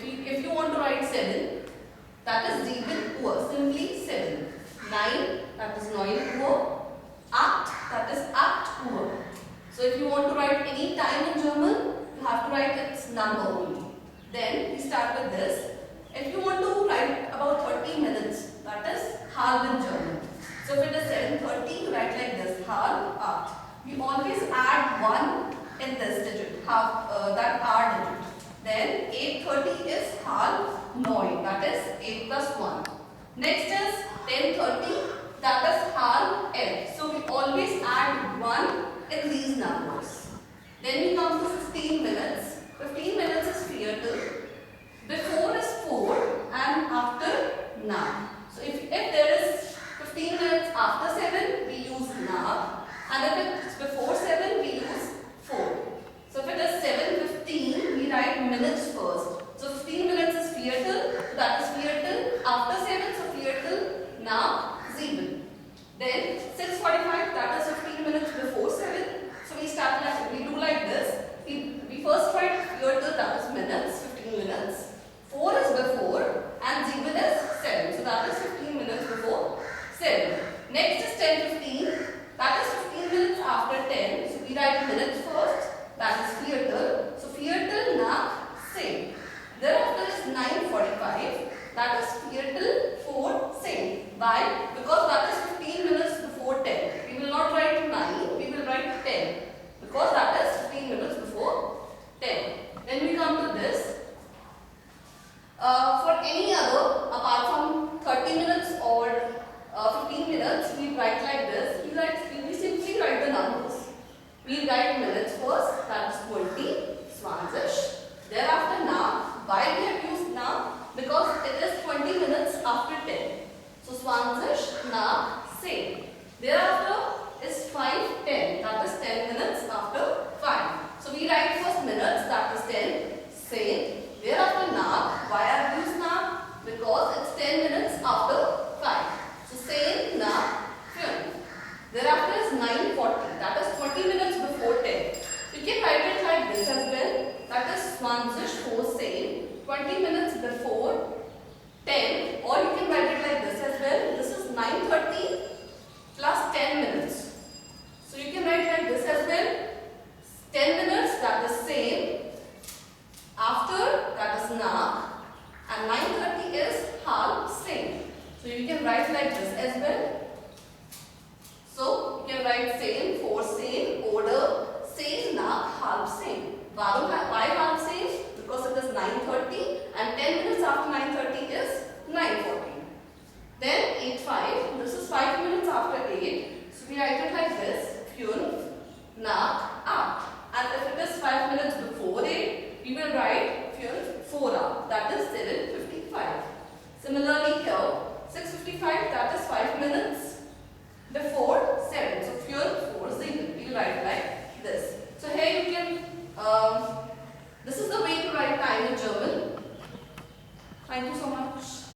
If you want to write 7, that is 7 Uhr, simply 7. 9, that is 9 Uhr. 8, that is 8 Uhr. So if you want to write any time in German, you have to write its number only. Then we start with this. If you want to write about 30 minutes, that is half in German. So if it is 7:30, you write like this, half, 8. We always add 1 in this digit, half, that R digit. Then 8:30 is half 9, that is 8 plus 1. Next is 10:30, that is half L. So we always add 1 in these numbers. Then we come to 15 minutes. 15 minutes is Viertel. Before is 4 and after 9. So if there is 15 minutes after 7, we use nach, and if it is before 7, we use 4. So if it is 7:15, we write minutes first. So 15 minutes is Viertel, so that is Viertel. After 7, so Viertel nach 7. Then 6:45, that is 15 minutes before 7. So we do like this. We first write Viertel, that is minutes, 15 minutes. 4 is before and 7 is 7. So that is 15 minutes before 7. Next is 10:15. That is 15 minutes after 10. So we write minutes first. That is Viertel. So Viertel nach 10. Thereafter is 9:45. That is Viertel vor 10. Why? Because that is 15 minutes before 10. We will not write 9. We will write 10. Because that is 15 minutes before 10. Then we come to this. For any other, apart from 30 minutes or 15 minutes, we write like this. We simply write the numbers. We write minutes first, that is 20, 20. Thereafter nach. Why we have used nach? Because it is 20 minutes after 10. So 20 nach 10. Thereafter is 5:10, that is 10 minutes after 5. So we write first minutes, that is 10, 10. Thereafter nach. Why I have used nach? Because it's 10 minutes after 5. So 10 nach 5. Thereafter is 9:40. That is 20 minutes before 10. You can write it like this as well. That is 20 vor 10. 20 minutes before 10. Or you can write it like this as well. This is 9:30 plus 10 minutes. So you can write like this as well. 10 minutes, that is same. After, that is nach. And 9:30 is half same. So you can write like this as well. So you can write same, vor same, oder, same, nach, half same. Warum